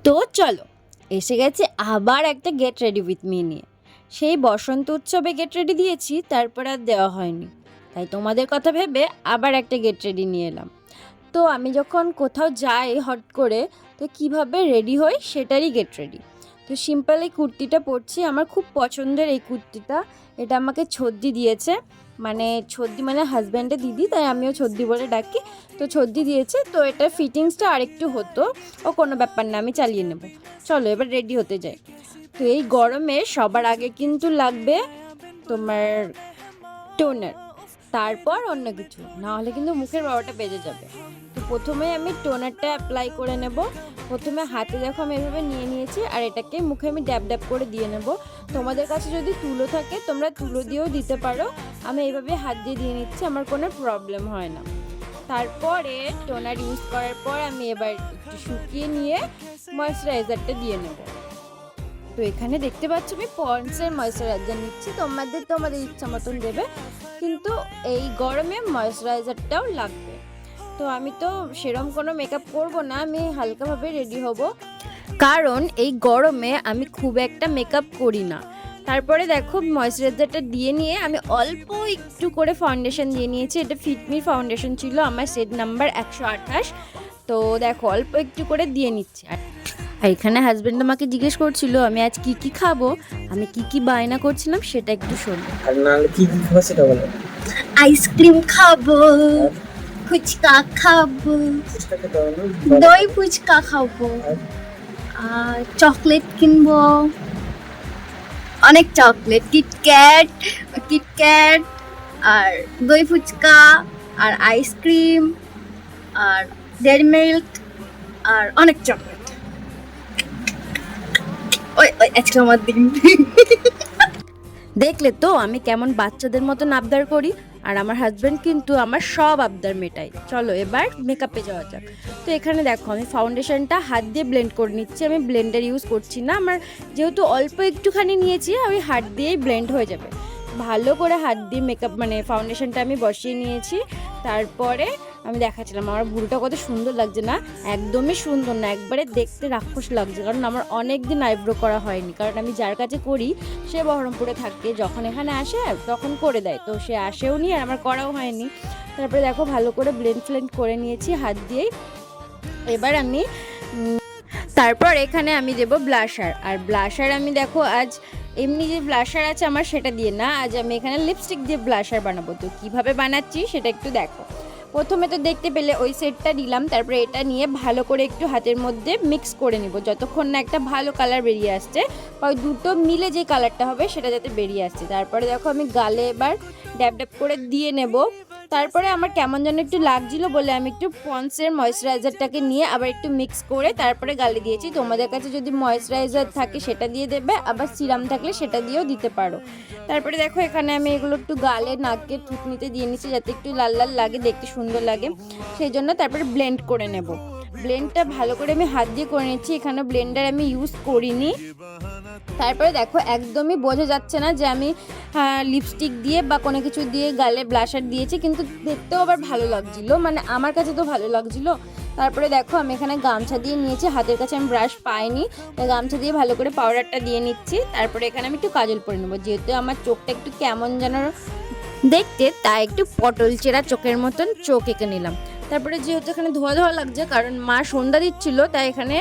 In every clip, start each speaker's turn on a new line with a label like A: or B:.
A: তো চলো, এসে গেছে আবার একটা গেট রেডি উইথ মি নিয়ে। সেই বসন্ত উৎসবে গেট রেডি দিয়েছি, তারপর আর দেওয়া হয়নি, তাই তোমাদের কথা ভেবে আবার একটা গেট রেডি নিয়ে এলাম। তো আমি যখন কোথাও যাই হট করে, তো কিভাবে রেডি হই সেটারই গেট রেডি। তো সিম্পল এই কুর্তিটা পরছি, আমার খুব পছন্দের এই কুর্তিটা। এটা আমাকে ছদ্দি দিয়েছে, মানে ছদ্দি মানে হাজব্যান্ডের দিদি, তাই আমিও ছদ্দি বলে ডাকি। তো ছদ্দি দিয়েছে, তো এটার ফিটিংসটা আরেকটু হতো, ও কোনো ব্যাপার না, আমি চালিয়ে নেব। চলো এবার রেডি হতে যাই। তো এই গরমে সবার আগে কিন্তু লাগবে তোমার টোনার, তারপর অন্য কিছু, না হলে কিন্তু মুখের বাবাটা বেজে যাবে। তো প্রথমে আমি টোনারটা অ্যাপ্লাই করে নেব। প্রথমে হাতে দেখো আমি এভাবে নিয়ে নিয়েছি, আর এটাকে মুখে আমি ড্যাব ড্যাব করে দিয়ে নেব। তোমাদের কাছে যদি তুলো থাকে তোমরা তুলো দিয়েও দিতে পারো, আমি এইভাবে হাত দিয়ে নিচ্ছি, আমার কোনো প্রবলেম হয় না। তারপরে টোনার ইউজ করার পর আমি এবার একটু শুকিয়ে নিয়ে ময়েশ্চারাইজারটা দিয়ে নেব। তো এখানে দেখতে পাচ্ছ আমি পন্ডসের ময়েশ্চারাইজার নিচ্ছি, তোমাদের ইচ্ছা মতন দেবে, কিন্তু এই গরমে ময়েশ্চারাইজারটাও লাগবে। তো আমি তো সেরকম কোনো মেকআপ করব না, আমি হালকাভাবে রেডি হব, কারণ এই গরমে আমি খুব একটা মেকআপ করি না। তারপরে দেখো ময়েশ্চারাইজারটা দিয়ে নিয়ে আমি অল্প একটু করে ফাউন্ডেশন দিয়ে নিয়েছি। এটা ফিটমি ফাউন্ডেশন ছিল, আমার সেট নাম্বার 128। তো দেখো অল্প একটু করে দিয়ে নিচ্ছি। আর এখানে হাজব্যান্ড আমাকে জিজ্ঞেস করছিল আমি আজ কি কি খাবো, আমি কি কি বায়না করছিলাম সেটা একটু শোনো।
B: আর নাহলে কি কি খাবো সেটা বলো।
C: আইসক্রিম খাবো, ফুচকা খাবো,
B: ফুচকা খেতে হবে না?
C: দই ফুচকা খাবো, আর চকলেট কিনবো, অনেক চকলেট, কিটক্যাট, আর দই ফুচকা, আর আইসক্রিম, আর ডেয়ারি মিল্ক, আর অনেক চকলেট। ওই ওই আজকে আমার দিন।
A: দেখলে তো আমি কেমন বাচ্চাদের মতন আবদার করি, আর আমার হাজব্যান্ড কিন্তু আমার সব আবদার মেটাই। চলো এবার মেকআপে যাওয়া যাক। তো এখানে দেখো আমি ফাউন্ডেশনটা হাত দিয়ে ব্লেন্ড করে নিচ্ছি, আমি ব্লেন্ডার ইউজ করছি না, আমার যেহেতু অল্প একটুখানি নিয়েছি আমি হাত দিয়েই ব্লেন্ড হয়ে যাবে। ভালো করে হাত দিয়ে মেকআপ মানে ফাউন্ডেশনটা আমি বসিয়ে নিয়েছি। তারপরে আমি দেখাচ্ছিলাম আমার ভুরুটা কত সুন্দর লাগছে না, একদমই সুন্দর না, একবারে দেখতে রাক্ষস লাগছে, কারণ আমার অনেক দিন আইব্রো করা হয়নি, কারণ আমি যার কাছে করি সে বহরমপুরে থাকে, যখন এখানে আসে তখন করে দেয়, তো সে আসেও নি আর আমার করাও হয়নি। তারপরে দেখো ভালো করে ব্লেন্ড করে নিয়েছি হাত দিয়েই। এবার আমি তারপর এখানে আমি দেবো ব্লাশার, আর ব্লাশার আমি দেখো আজ এমনি যে ব্লাশার আছে আমার সেটা দিয়ে না, আজ আমি এখানে লিপস্টিক দিয়ে ব্লাশার বানাবো। তো কীভাবে বানাচ্ছি সেটা একটু দেখো। প্রথমে তো দেখতে পেলে ওই সেটটা নিলাম, তারপরে এটা নিয়ে ভালো করে একটু হাতের মধ্যে মিক্স করে নিব, যতক্ষণ না একটা ভালো কালার বেরিয়ে আসছে, বা ওই দুটো মিলে যে কালারটা হবে সেটা যাতে বেরিয়ে আসছে। তারপরে দেখো আমি গালে এবার ড্যাব ড্যাব করে দিয়ে নেব। তারপরে আমার কেমন যেন একটু লাগছিল বলে আমি একটু পন্ডসের ময়েশ্চারাইজারটাকে নিয়ে আবার একটু মিক্স করে তারপরে গালে দিয়েছি। তোমাদের কাছে যদি ময়েশ্চারাইজার থাকে সেটা দিয়ে দেবে, আবার সিরাম থাকলে সেটা দিয়েও দিতে পারো। তারপরে দেখো এখানে আমি এগুলো একটু গালে নাকে থুতনিতে দিয়ে নিচ্ছি, যাতে একটু লাল লাল লাগে, দেখতে সুন্দর লাগে সেই জন্য। তারপরে ব্লেন্ড করে নেব, ব্লেন্ডটা ভালো করে আমি হাত দিয়ে করে নিচ্ছি, এখানে ব্লেন্ডার আমি ইউজ করিনি। তারপরে দেখো একদমই বোঝা যাচ্ছে না যে আমি লিপস্টিক দিয়ে বা কোনো কিছু দিয়ে গালে ব্লাশার দিয়েছি, কিন্তু দেখতেও আবার ভালো লাগছিলো, মানে আমার কাছে তো ভালো লাগছিলো। তারপরে দেখো আমি এখানে গামছা দিয়ে নিয়েছি, হাতের কাছে আমি ব্রাশ পাইনি, তাই গামছা দিয়ে ভালো করে পাউডারটা দিয়ে নিচ্ছি। তারপরে এখানে আমি একটু কাজল পরে নেবো, যেহেতু আমার চোখটা একটু কেমন যেন দেখতে, তাই একটু পটল চেরা চোখের মতন চোখ এঁকে নিলাম। তারপরে যেহেতু এখানে ধোয়া ধোয়া লাগছে, কারণ মা সন্ধ্যা দিচ্ছিল, তাই এখানে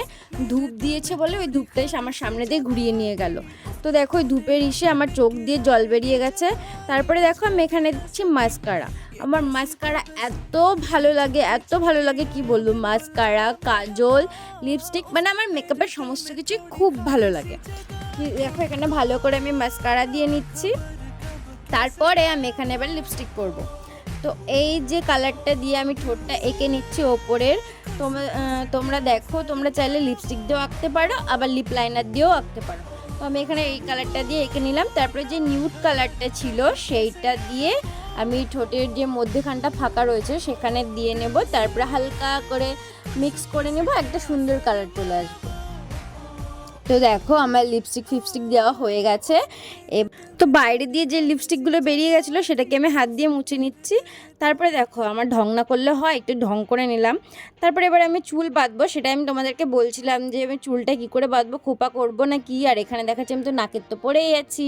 A: ধূপ দিয়েছে বলে ওই ধূপটাই আমার সামনে দিয়ে ঘুরিয়ে নিয়ে গেল। তো দেখো ওই ধূপের ইসে আমার চোখ দিয়ে জল বেরিয়ে গেছে। তারপরে দেখো আমি এখানে দিচ্ছি মাস্কারা, আমার মাস্কারা এত ভালো লাগে কি বলবো, মাস্কারা, কাজল, লিপস্টিক, মানে আমার মেকআপের সমস্ত কিছুই খুব ভালো লাগে। দেখো এখানে ভালো করে আমি মাস্কারা দিয়ে নিচ্ছি। তারপরে আমি এখানে এবার লিপস্টিক করব। তো এই যে কালারটা দিয়ে আমি ঠোঁটটা এঁকে নিচ্ছি ওপরের। তোমরা দেখো, তোমরা চাইলে লিপস্টিক দিয়েও আঁকতে পারো, আবার লিপ লাইনার দিয়েও আঁকতে পারো। তো আমি এখানে এই কালারটা দিয়ে এঁকে নিলাম। তারপরে যে নিউড কালারটা ছিল সেইটা দিয়ে আমি ঠোঁটের যে মধ্যখানটা ফাঁকা রয়েছে সেখানে দিয়ে নেব, তারপরে হালকা করে মিক্স করে নেব, একটা সুন্দর কালার চলে আসবে। তো দেখো আমার লিপস্টিক ফিপস্টিক দেওয়া হয়ে গেছে। তো তো বাইরে দিয়ে যে লিপস্টিকগুলো বেরিয়ে গেছিলো সেটাকে আমি হাত দিয়ে মুছে নিচ্ছি। তারপরে দেখো আমার ঢং না করলে হয়, একটু ঢং করে নিলাম। তারপরে এবার আমি চুল বাঁধবো, সেটা আমি তোমাদেরকে বলছিলাম যে আমি চুলটা কী করে বাঁধবো, খোপা করবো না কি। আর এখানে দেখাচ্ছি আমি তো নাকের তো পরেই আছি,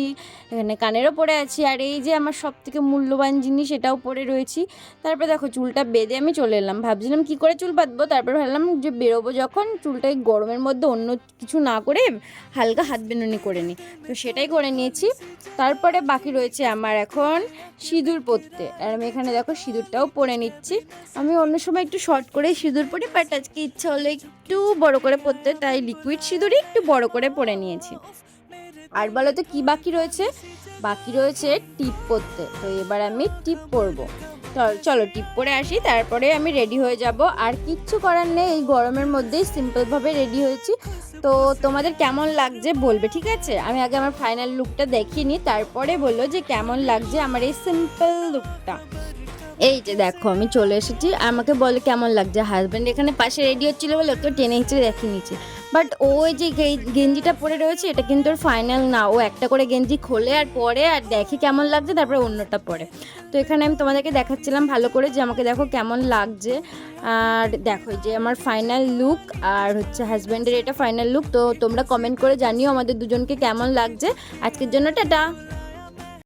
A: এখানে কানেরও পরে আছি, আর এই যে আমার সব থেকে মূল্যবান জিনিস এটাও পরে রয়েছি। তারপরে দেখো চুলটা বেঁধে আমি চলে এলাম, ভাবছিলাম কী করে চুল বাঁধবো। তারপরে ভাবলাম যে বেরোবো যখন, চুলটা এই গরমের মধ্যে অন্য কিছু না করে হালকা হাত বেনুনি করে নিই, তো সেটাই করে নিয়েছি। তারপরে বাকি রয়েছে আমার এখন সিঁদুর পরতে, আর আমি এখানে দেখো সিঁদুরটাও পরে নিচ্ছি। আমি অন্য সময় একটু শর্ট করে সিঁদুর পরি, বাট আজকে ইচ্ছা হলো একটু বড় করে পরতে, তাই লিকুইড সিঁদুরই একটু বড় করে পরে নিয়েছি। আর বলো তো কী বাকি রয়েছে? বাকি রয়েছে টিপ পরতে, তো এবার আমি টিপ পরবো। চলো টিপ পরে আসি, তারপরে আমি রেডি হয়ে যাব। আর কিচ্ছু করার নেই, এই গরমের মধ্যেই সিম্পলভাবে রেডি হয়েছি। তো তোমাদের কেমন লাগছে বলবে, ঠিক আছে? আমি আগে আমার ফাইনাল লুকটা দেখিয়ে নিই, তারপরে বললো যে কেমন লাগছে আমার এই সিম্পল লুকটা। এই যে দেখো আমি চলে এসেছি, আমাকে বলে কেমন লাগছে। হাজব্যান্ড এখানে পাশে রেডি হচ্ছিলো বলে ওকে টেনে হিঁচড়ে দেখিয়ে নিচ্ছে। বাট ওই যে গেঞ্জিটা পরে রয়েছে এটা কিন্তু ওর ফাইনাল না, ও একটা করে গেঞ্জি খোলে আর পরে আর দেখে কেমন লাগছে, তারপরে অন্যটা পরে। তো এখানে আমি তোমাদেরকে দেখাচ্ছিলাম ভালো করে যে আমাকে দেখো কেমন লাগছে। আর দেখো যে আমার ফাইনাল লুক আর হচ্ছে হাজব্যান্ডের এটা ফাইনাল লুক। তো তোমরা কমেন্ট করে জানিও আমাদের দুজনকে কেমন লাগছে। আজকের জন্য টাটা।